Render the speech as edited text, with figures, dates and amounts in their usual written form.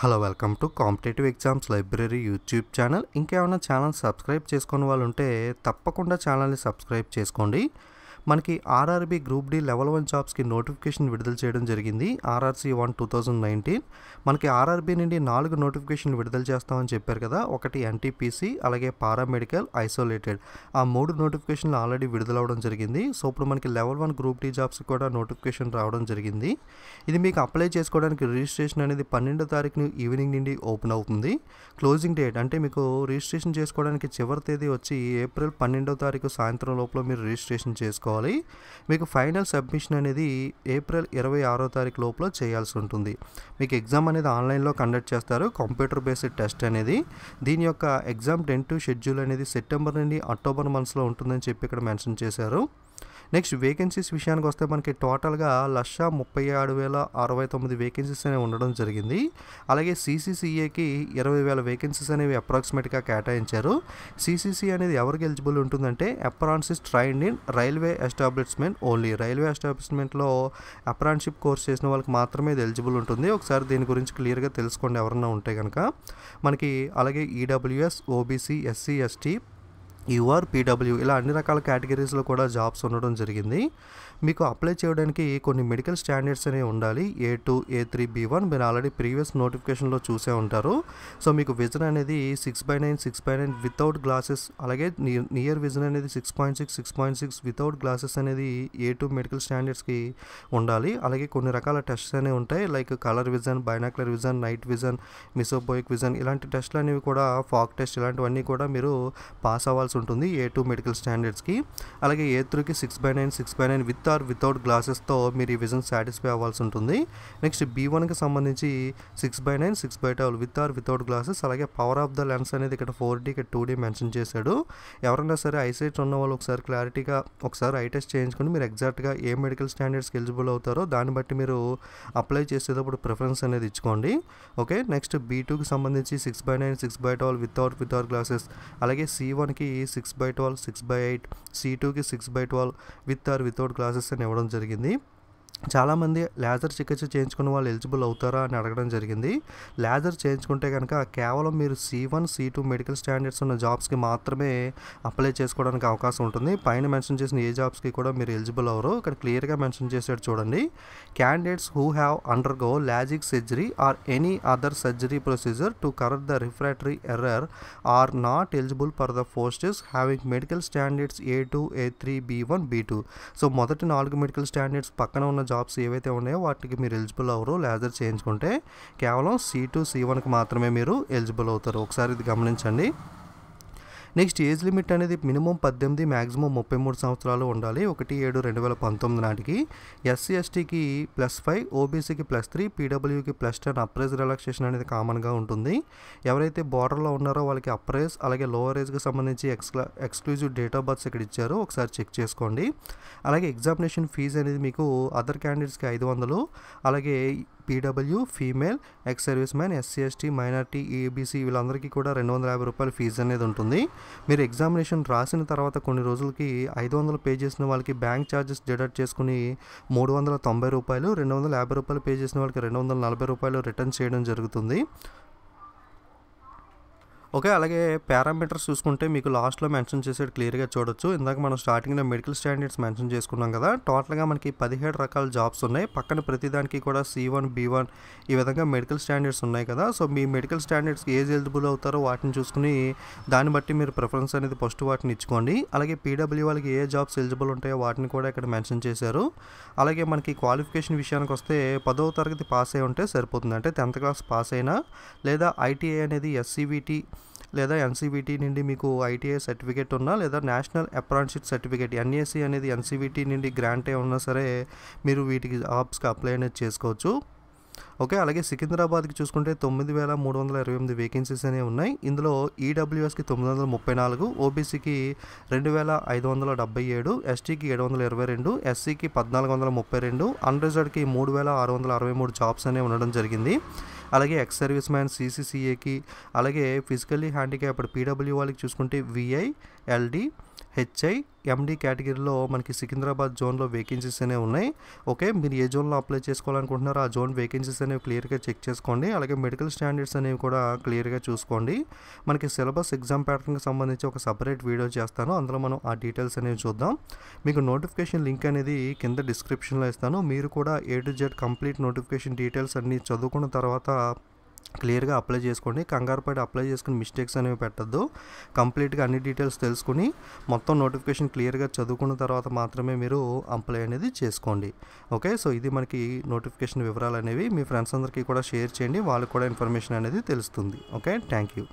Hello welcome to competitive exams library YouTube channel. ఇంకేమైనా channel subscribe చేసుకునే వాళ్ళు ఉంటే తప్పకుండా ఛానల్ని సబ్స్క్రైబ్ చేసుకోండి. మనకి ఆర్ఆర్బీ గ్రూప్ డి లెవెల్ 1 జాబ్స్కి నోటిఫికేషన్ విడుదల చేయడం జరిగింది. ఆర్ఆర్సీ 1 2019 మనకి ఆర్ఆర్బీ నుండి 4 నోటిఫికేషన్లు విడుదల చేస్తామని చెప్పారు కదా. ఒకటి ఎన్టీపీసీ, అలాగే పారామెడికల్, ఐసోలేటెడ్. ఆ 3 నోటిఫికేషన్లు ఆల్రెడీ విడుదలవడం జరిగింది. సో ఇప్పుడు మనకి లెవెల్ 1 గ్రూప్ డి జాబ్స్కి కూడా నోటిఫికేషన్ రావడం జరిగింది. ఇది మీకు అప్లై చేసుకోవడానికి రిజిస్ట్రేషన్ అనేది 12వ తారీఖున ఈవినింగ్ నుండి ఓపెన్ అవుతుంది. క్లోజింగ్ డేట్ అంటే మీకు రిజిస్ట్రేషన్ చేసుకోవడానికి చివరి తేదీ వచ్చి ఏప్రిల్ 12వ తారీఖు సాయంత్రం లోపల మీరు రిజిస్ట్రేషన్ చేసుకోవాలి. మీకు ఫైనల్ సబ్మిషన్ అనేది ఏప్రిల్ 26వ తారీఖు లోపల చేయాల్సి ఉంటుంది. మీకు ఎగ్జామ్ అనేది ఆన్లైన్లో కండక్ట్ చేస్తారు, కంప్యూటర్ బేస్డ్ టెస్ట్ అనేది. దీని యొక్క ఎగ్జామ్ టెంటివ్ షెడ్యూల్ అనేది సెప్టెంబర్ నుండి అక్టోబర్ మంత్స్లో ఉంటుందని చెప్పి ఇక్కడ మెన్షన్ చేశారు. నెక్స్ట్ వేకెన్సీస్ విషయానికి వస్తే మనకి టోటల్గా 1,37,069 వేకెన్సీస్ అనేవి ఉండడం జరిగింది. అలాగే సీసీసీఏకి 20,000 వేకెన్సీస్ అనేవి అప్రాక్సిమేట్గా కేటాయించారు. సీసీసీ అనేది ఎవరికి ఎలిజిబుల్ ఉంటుందంటే apprentice trained in railway establishment only. Railway ఎస్టాబ్లిష్మెంట్లో అప్రాంటిషిప్ కోర్స్ చేసిన వాళ్ళకి మాత్రమే ఇది ఎలిజిబుల్ ఉంటుంది. ఒకసారి దీని గురించి క్లియర్గా తెలుసుకోండి ఎవరన్నా ఉంటే కనుక. మనకి అలాగే EWS, OBC, SC, ST, UR, PW ఇలా అన్ని రకాల కేటగిరీస్లో కూడా జాబ్స్ ఉండడం జరిగింది. మీకు అప్లై చేయడానికి కొన్ని మెడికల్ స్టాండర్డ్స్ అనేవి ఉండాలి. A2, A3, B1 మీరు ఆల్రెడీ ప్రీవియస్ నోటిఫికేషన్లో చూసే ఉంటారు. సో మీకు విజన్ అనేది 6/9, 6/9 వితౌట్ గ్లాసెస్, అలాగే నియర్ విజన్ అనేది 6.6, 6.6 వితౌట్ గ్లాసెస్ అనేది A2 మెడికల్ స్టాండర్డ్స్కి ఉండాలి. అలాగే కొన్ని రకాల టెస్ట్స్ అనేవి ఉంటాయి, like colour vision, binocular vision, night vision, mesopic vision ఇలాంటి టెస్ట్లు అనేవి కూడా, ఫాగ్ టెస్ట్ ఇలాంటివన్నీ కూడా మీరు పాస్ అవ్వాల్సి ఉంటుంది A2 మెడికల్ స్టాండర్డ్స్కి. అలాగే A3కి 6/9, 6/9 విత్ ఆర్ వితౌట్ గ్లాసెస్తో మీరు ఈ విజన్ సాటిస్ఫై అవ్వాల్సి ఉంటుంది. నెక్స్ట్ B1కి సంబంధించి 6/9, 6/12 విత్ ఆర్ వితౌట్ గ్లాసెస్. అలాగే పవర్ ఆఫ్ ద లెన్స్ అనేది ఇక్కడ 4D, ఇక్కడ 2D మెన్షన్ చేశాడు. ఎవరైనా సరే ఐసైట్ ఉన్న వాళ్ళు ఒకసారి క్లారిటీగా ఒకసారి ఐ టెస్ట్ చేయించుకుని మీరు ఎగ్జాక్ట్గా ఏ మెడికల్ స్టాండర్డ్స్కి ఎలిజిబుల్ అవుతారో దాన్ని బట్టి మీరు అప్లై చేసేటప్పుడు ప్రిఫరెన్స్ అనేది ఇచ్చుకోండి. ఓకే. నెక్స్ట్ B2కి సంబంధించి 6/9, 6/12 వితౌట్ గ్లాసెస్. అలాగే C1కి 6/12, 6/8, C2కి 6/12 విత్ ఆర్ వితౌట్ గ్లాసెస్ అని ఇవ్వడం జరిగింది. చాలామంది లేజర్ చికిత్స చేయించుకున్న వాళ్ళు ఎలిజిబుల్ అవుతారా అని అడగడం జరిగింది. లేజర్ చేయించుకుంటే కనుక కేవలం మీరు C1, C2 మెడికల్ స్టాండర్డ్స్ ఉన్న జాబ్స్కి మాత్రమే అప్లై చేసుకోవడానికి అవకాశం ఉంటుంది. పైన మెన్షన్ చేసిన ఏ జాబ్స్కి కూడా మీరు ఎలిజిబుల్ అవ్వరు. ఇక్కడ క్లియర్గా మెన్షన్ చేశాడు చూడండి. Candidates who have undergo logic surgery or any other surgery procedure to correct the refractory error or not eligible for the posts having medical standards A2, A3, B1, B2. So మొదటి 4 medical standards పక్కన ఉన్న jobs ఏవైతే ఉన్నాయో వాటికి మీరు eligible అవ్వరు. Laser చేయించుకుంటే కేవలం C2, C1కి మాత్రమే మీరు ఎలిజిబుల్ అవుతారు. ఒకసారి ఇది గమనించండి. నెక్స్ట్ ఏజ్ లిమిట్ అనేది మినిమం 18, మ్యాక్సిమం 33 సంవత్సరాలు ఉండాలి. 1/7/2019 నాటికి. ఎస్సీ ఎస్టీకి +5, ఓబీసీకి +3, పీడబ్ల్యూకి +10 అప్రైజ్ రిలాక్సేషన్ అనేది కామన్గా ఉంటుంది. ఎవరైతే బార్డర్లో ఉన్నారో వాళ్ళకి అప్రైజ్, అలాగే లోవర్ ఏజ్కి సంబంధించి ఎక్స్క్లూజివ్ డేట్ ఆఫ్ బర్త్స్ ఇక్కడ ఇచ్చారు, ఒకసారి చెక్ చేసుకోండి. అలాగే ఎగ్జామినేషన్ ఫీజు అనేది మీకు అదర్ క్యాండిడేట్స్కి 500, అలాగే PW, female, ex service man, SC ST, minority, ABC వీళ్ళందరికీ కూడా 250 రూపాయల ఫీజు అనేది ఉంటుంది. మీరు ఎగ్జామినేషన్ రాసిన తర్వాత కొన్ని రోజులకి 500 పే చేసిన వాళ్ళకి బ్యాంక్ ఛార్జెస్ డిడక్ట్ చేసుకుని 390 రూపాయలు, 250 రూపాయలు పే చేసిన వాళ్ళకి 240 రూపాయలు రిటర్న్ చేయడం జరుగుతుంది. ఓకే. అలాగే పారామీటర్స్ చూసుకుంటే మీకు లాస్ట్లో మెన్షన్ చేసేది క్లియర్గా చూడొచ్చు. ఇందాక మనం స్టార్టింగ్లో మెడికల్ స్టాండర్డ్స్ మెన్షన్ చేసుకున్నాం కదా. టోటల్గా మనకి 17 రకాల జాబ్స్ ఉన్నాయి. పక్కన ప్రతిదానికి కూడా C1, B1 ఈ విధంగా మెడికల్ స్టాండర్డ్స్ ఉన్నాయి కదా. సో మీ మెడికల్ స్టాండర్డ్స్కి ఏజ్ ఎలిజిబుల్ అవుతారో వాటిని చూసుకుని దాన్ని బట్టి మీరు ప్రిఫరెన్స్ అనేది ఫస్ట్ వాటిని ఇచ్చుకోండి. అలాగే పీడబ్ల్యూ వాళ్ళకి ఏ జాబ్స్ ఎలిజిబుల్ ఉంటాయో వాటిని కూడా ఇక్కడ మెన్షన్ చేశారు. అలాగే మనకి క్వాలిఫికేషన్ విషయానికి వస్తే 10వ తరగతి పాస్ అయి ఉంటే సరిపోతుంది. అంటే 10th క్లాస్ పాస్ అయినా, లేదా ఐటీఐ అనేది ఎస్సీవీటీ లేదా ఎన్సీవీటీ నుండి మీకు ఐటీఐ సర్టిఫికేట్ ఉన్నా, లేదా నేషనల్ అప్రెంటిస్షిప్ సర్టిఫికేట్ ఎన్ఏసీ అనేది ఎన్సీవీటీ నుండి గ్రాంట్ అయి ఉన్నా సరే మీరు వీటికి జాబ్స్కి అప్లై అనేది చేసుకోవచ్చు. ఓకే. అలాగే సికింద్రాబాద్కి చూసుకుంటే 9,328 వేకెన్సీస్ అనేవి ఉన్నాయి. ఇందులో ఈడబ్ల్యూఎస్కి 934, ఓబీసీకి 2,577, ఎస్టీకి 722, ఎస్సీకి 1,432, అన్రిజర్వ్డ్కి 3,663 జాబ్స్ అనేవి ఉండడం జరిగింది. అలాగే ఎక్స్ సర్వీస్ మ్యాన్, సీసీసీఏకి, అలాగే ఫిజికల్లీ హ్యాండిక్యాప్డ్ పీడబ్ల్యూ వాళ్ళకి చూసుకుంటే VI, LD, హెచ్ఐ ఎండి కేటగిరీలో మనకి సికింద్రాబాద్ జోన్లో వేకెన్సీస్ అనేవి ఉన్నాయి. ఓకే, మీరు ఏ జోన్లో అప్లై చేసుకోవాలనుకుంటున్నారో ఆ జోన్ వేకెన్సీస్ అనేవి క్లియర్గా చెక్ చేసుకోండి. అలాగే మెడికల్ స్టాండర్డ్స్ అనేవి కూడా క్లియర్గా చూసుకోండి. మనకి సిలబస్ ఎగ్జామ్ ప్యాటర్న్కి సంబంధించి ఒక సపరేట్ వీడియో చేస్తాను, అందులో మనం ఆ డీటెయిల్స్ అనేవి చూద్దాం. మీకు నోటిఫికేషన్ లింక్ అనేది కింద డిస్క్రిప్షన్లో ఇస్తాను. మీరు కూడా A to Z complete notification details అన్నీ చదువుకున్న తర్వాత క్లియర్గా అప్లై చేసుకోండి. కంగారు పడి అప్లై చేసుకుని మిస్టేక్స్ అనేవి పెట్టద్దు. కంప్లీట్గా అన్ని డీటెయిల్స్ తెలుసుకుని మొత్తం నోటిఫికేషన్ క్లియర్గా చదువుకున్న తర్వాత మాత్రమే మీరు అప్లై అనేది చేసుకోండి. ఓకే, సో ఇది మనకి నోటిఫికేషన్ వివరాలు అనేవి మీ ఫ్రెండ్స్ అందరికీ కూడా షేర్ చేయండి, వాళ్ళకి కూడా ఇన్ఫర్మేషన్ అనేది తెలుస్తుంది. Okay, thank you.